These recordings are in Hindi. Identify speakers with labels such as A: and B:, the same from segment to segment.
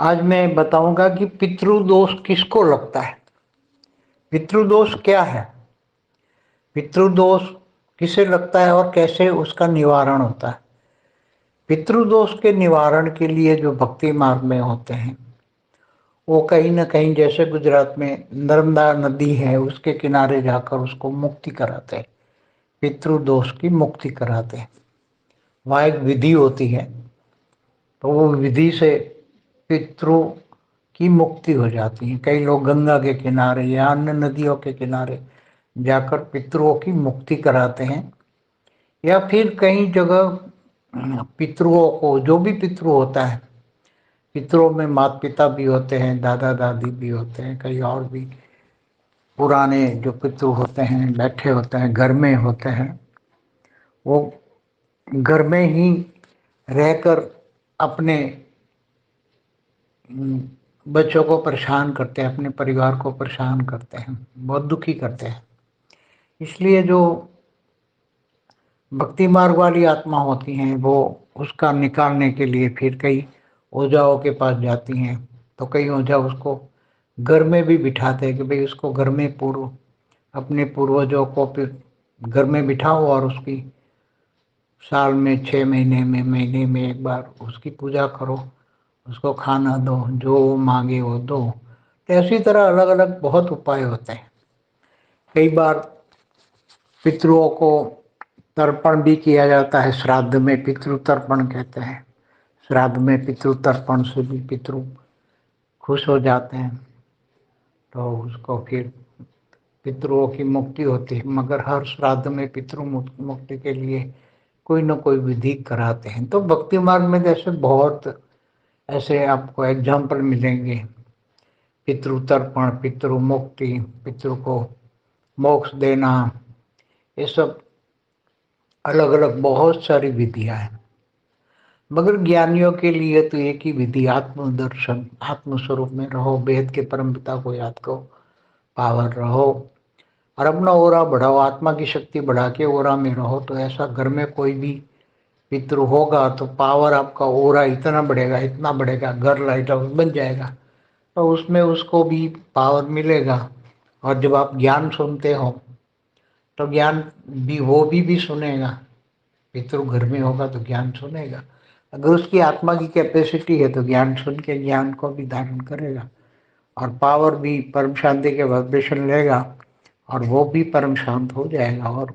A: आज मैं बताऊंगा कि पितृदोष किसको लगता है। पितृदोष क्या है, पितृदोष किसे लगता है और कैसे उसका निवारण होता है। पितृदोष के निवारण के लिए जो भक्ति मार्ग में होते हैं वो कहीं ना कहीं, जैसे गुजरात में नर्मदा नदी है उसके किनारे जाकर उसको मुक्ति कराते हैं, पितृदोष की मुक्ति कराते हैं। वहाँ एक विधि होती है, तो वो विधि से पितरों की मुक्ति हो जाती है। कई लोग गंगा के किनारे या अन्य नदियों के किनारे जाकर पितरों की मुक्ति कराते हैं, या फिर कई जगह पितरों को, जो भी पितृ होता है, पितरों में माता पिता भी होते हैं, दादा दादी भी होते हैं, कई और भी पुराने जो पितृ होते हैं बैठे होते हैं, घर में होते हैं। वो घर में ही रहकर अपने बच्चों को परेशान करते हैं, अपने परिवार को परेशान करते हैं, बहुत दुखी करते हैं। इसलिए जो भक्ति मार्ग वाली आत्मा होती हैं वो उसका निकालने के लिए फिर कई ओझाओं के पास जाती हैं। तो कई ओझा उसको घर में भी बिठाते हैं कि भाई उसको घर में अपने पूर्वजों को फिर घर में बिठाओ और उसकी साल में 6 महीने में, महीने में एक बार उसकी पूजा करो, उसको खाना दो, जो वो मांगे वो दो। तो इसी तरह अलग अलग बहुत उपाय होते हैं। कई बार पितरों को तर्पण भी किया जाता है, श्राद्ध में पितृ तर्पण कहते हैं। श्राद्ध में पितृ तर्पण से भी पितृ खुश हो जाते हैं, तो उसको फिर पितरों की मुक्ति होती है। मगर हर श्राद्ध में पितृ मुक्ति के लिए कोई ना कोई विधि कराते हैं। तो भक्ति मार्ग में जैसे बहुत ऐसे आपको एग्जाम्पल मिलेंगे, पितृ तर्पण, पितृ मुक्ति, पितृ को मोक्ष देना, ये सब अलग अलग बहुत सारी विधियां हैं। मगर ज्ञानियों के लिए तो एक ही विधि, आत्मदर्शन, आत्मस्वरूप में रहो, वेद के परमपिता को याद करो, पावर रहो और अपना ओरा बढ़ाओ, आत्मा की शक्ति बढ़ा के ओरा में रहो। तो ऐसा घर में कोई भी पितृ होगा तो पावर आपका ओरा इतना बढ़ेगा, इतना बढ़ेगा, घर लाइट हाउस बन जाएगा। तो उसमें उसको भी पावर मिलेगा। और जब आप ज्ञान सुनते हो तो ज्ञान भी वो भी सुनेगा। पितृ घर में होगा तो ज्ञान सुनेगा। अगर उसकी आत्मा की कैपेसिटी है तो ज्ञान सुन के ज्ञान को भी धारण करेगा और पावर भी परम शांति के वाइब्रेशन लेगा और वो भी परम शांत हो जाएगा। और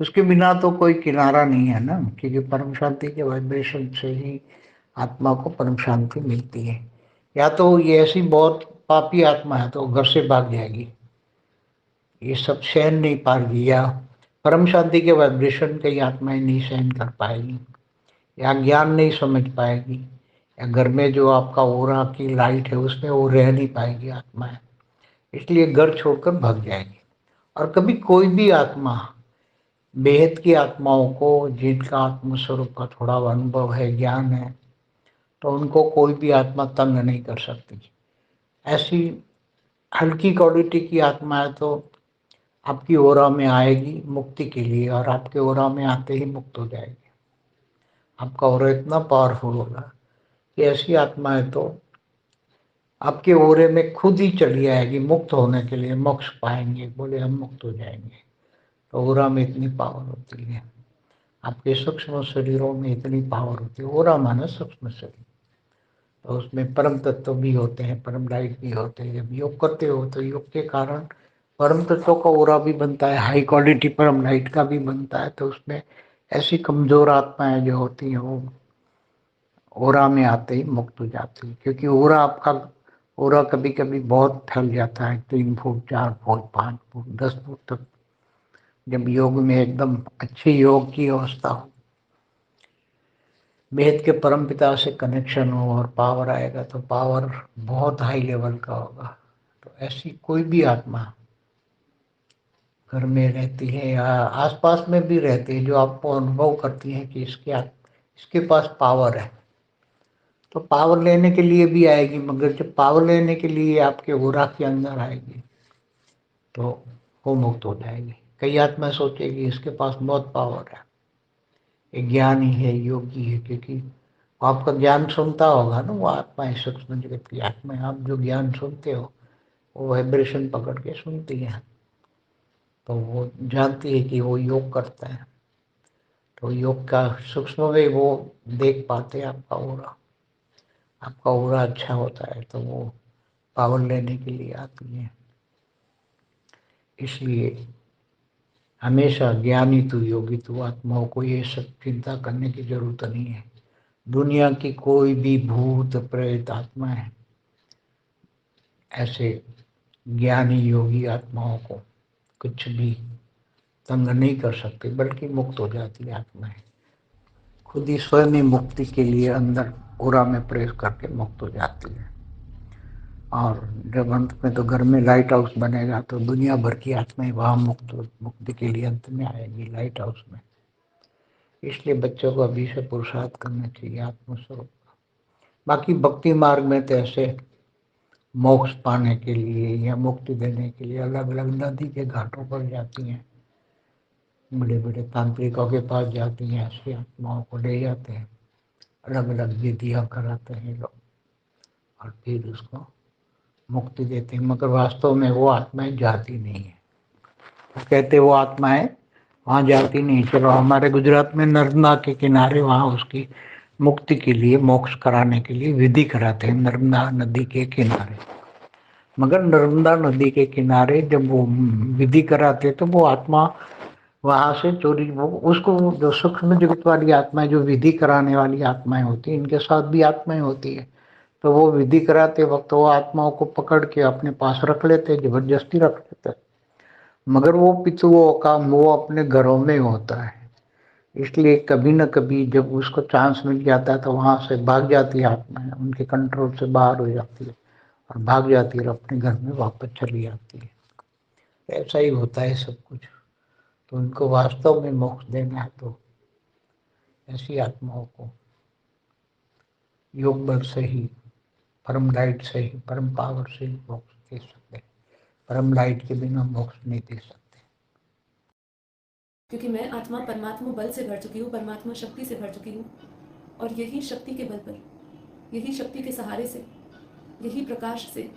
A: उसके बिना तो कोई किनारा नहीं है ना, क्योंकि परम शांति के वाइब्रेशन से ही आत्मा को परम शांति मिलती है। या तो ये ऐसी बहुत पापी आत्मा है तो घर से भाग जाएगी, ये सब सहन नहीं पाएगी, या परम शांति के वाइब्रेशन कई आत्माएं नहीं सहन कर पाएगी, या ज्ञान नहीं समझ पाएगी, या घर में जो आपका ओरा की लाइट है उसमें वो रह नहीं पाएगी आत्माएं, इसलिए घर छोड़कर भाग जाएगी। और कभी कोई भी आत्मा, बेहद की आत्माओं को जिनका आत्मस्वरूप का थोड़ा अनुभव है, ज्ञान है, तो उनको कोई भी आत्मा तंग नहीं कर सकती। ऐसी हल्की क्वालिटी की आत्मा है तो आपकी ओरा में आएगी मुक्ति के लिए, और आपके ओरा में आते ही मुक्त हो जाएगी। आपका ओरा इतना पावरफुल होगा कि ऐसी आत्मा है तो आपके ओरे में खुद ही चली आएगी मुक्त होने के लिए, मोक्ष पाएंगे, बोले हम मुक्त हो जाएंगे। तो ओरा में इतनी पावर होती है, आपके सूक्ष्म शरीरों में इतनी पावर होती है। ओरा माने सूक्ष्म शरीर, तो उसमें परम तत्व भी होते हैं, परम लाइट भी होते हैं। जब योग करते हो तो योग के कारण परम तत्व का ओरा भी बनता है, हाई क्वालिटी परम लाइट का भी बनता है। तो उसमें ऐसी कमजोर आत्माएं जो होती हैं वो ओरा में आते ही मुक्त हो जाती है। क्योंकि ओरा आपका, ओरा कभी कभी बहुत फैल जाता है, 3 फुट, 4 फुट, 5 फुट, 10 फुट तक। जब योग में एकदम अच्छी योग की अवस्था हो, वेद के परम पिता से कनेक्शन हो और पावर आएगा, तो पावर बहुत हाई लेवल का होगा। तो ऐसी कोई भी आत्मा घर में रहती है या आसपास में भी रहती है जो आपको अनुभव करती है कि इसके पास पावर है, तो पावर लेने के लिए भी आएगी। मगर जब पावर लेने के लिए आपके ओरा के अंदर आएगी तो वो मुक्त हो जाएगी। कई आत्मा सोचेगी इसके पास बहुत पावर है, ये ज्ञानी है, योगी है, क्योंकि आपका ज्ञान सुनता होगा ना, वो आत्मा है, सूक्ष्म जगत की आत्मा है। आप जो ज्ञान सुनते हो वो वाइब्रेशन पकड़ के सुनती है, तो वो जानती है कि वो योग करता है, तो योग का सूक्ष्म में वो देख पाते हैं आपका ऑरा। आपका ऑरा अच्छा होता है तो वो पावर लेने के लिए आती है। इसलिए हमेशा ज्ञानी तू योगी तू आत्माओं को ये सब चिंता करने की जरूरत नहीं है। दुनिया की कोई भी भूत प्रेत आत्मा है, ऐसे ज्ञानी योगी आत्माओं को कुछ भी तंग नहीं कर सकते, बल्कि मुक्त हो जाती है आत्माएं। खुद ही स्वयं ही मुक्ति के लिए अंदर उरा में प्रवेश करके मुक्त हो जाती है। और जब अंत में तो घर में लाइट हाउस बनेगा तो दुनिया भर की आत्माएं वहां मुक्ति के लिए अंत में आएगी लाइट हाउस में। इसलिए बच्चों को अभी से पुरुषार्थ करना चाहिए आत्मस्वरूप। बाकी भक्ति मार्ग में तो ऐसे मोक्ष पाने के लिए या मुक्ति देने के लिए अलग अलग नदी के घाटों पर जाती हैं, बड़े बड़े तांत्रिकों के पास जाती हैं, ऐसी आत्माओं को ले जाते हैं, अलग अलग विधियां कराते हैं लोग और फिर उसको मुक्ति देते हैं। मगर वास्तव में वो आत्माएं जाती नहीं है। वो कहते वो आत्माएं वहां जाती नहीं। चलो हमारे गुजरात में नर्मदा के किनारे वहां उसकी मुक्ति के लिए मोक्ष कराने के लिए विधि कराते हैं, नर्मदा नदी के किनारे। मगर नर्मदा नदी के किनारे जब वो विधि कराते तो वो आत्मा वहां से चोरी, वो उसको जो सूक्ष्म जगत वाली आत्माएं, जो विधि कराने वाली आत्माएं होती है, इनके साथ भी आत्माएं होती है, तो वो विधि कराते वक्त वो आत्माओं को पकड़ के अपने पास रख लेते, जबरदस्ती रख लेते। मगर वो पितुओं का मोह अपने घरों में होता है, इसलिए कभी न कभी जब उसको चांस मिल जाता है तो वहां से भाग जाती है आत्माएं, उनके कंट्रोल से बाहर हो जाती है और भाग जाती है और अपने घर में वापस चली आती है। ऐसा ही होता है सब कुछ। तो उनको वास्तव में मोक्ष देना है तो ऐसी आत्माओं को योग बल से ही, परम लाइट से ही, परम पावर से ही मोक्ष दे सकते हैं। परम लाइट के बिना मोक्ष नहीं दे सकते।
B: क्योंकि मैं आत्मा परमात्मा बल से भर चुकी हूँ, परमात्मा शक्ति से भर चुकी हूँ, और यही शक्ति के बल पर, यही शक्ति के सहारे से, यही प्रकाश से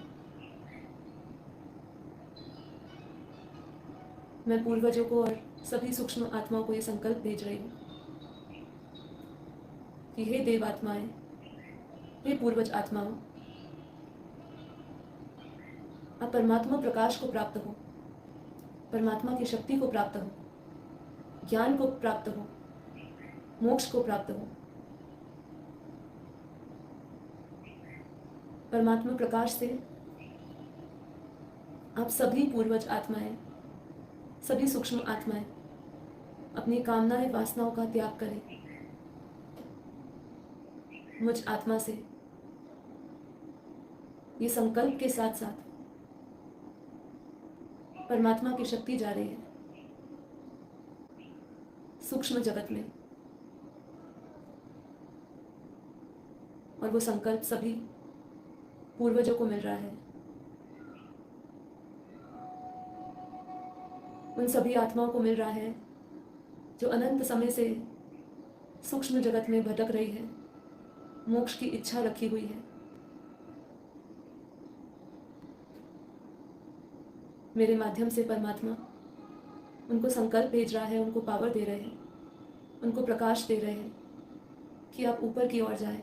B: मैं पूर्वजों को और सभी सूक्ष्म आत्माओं को ये संकल्प भेज रही हूँ कि हे देव आत्माएं, हे पूर्वज आत्माओं, आप परमात्मा प्रकाश को प्राप्त हो, परमात्मा की शक्ति को प्राप्त हो, ज्ञान को प्राप्त हो, मोक्ष को प्राप्त हो। परमात्मा प्रकाश से आप सभी पूर्वज आत्माएं, सभी सूक्ष्म आत्माएं अपनी कामनाएं वासनाओं का त्याग करें। मुझ आत्मा से ये संकल्प के साथ साथ परमात्मा की शक्ति जा रही है सूक्ष्म जगत में, और वो संकल्प सभी पूर्वजों को मिल रहा है। उन सभी आत्माओं को मिल रहा है जो अनंत समय से सूक्ष्म जगत में भटक रही है, मोक्ष की इच्छा रखी हुई है। मेरे माध्यम से परमात्मा उनको संकल्प भेज रहा है, उनको पावर दे रहे हैं, उनको प्रकाश दे रहे हैं कि आप ऊपर की ओर जाएं,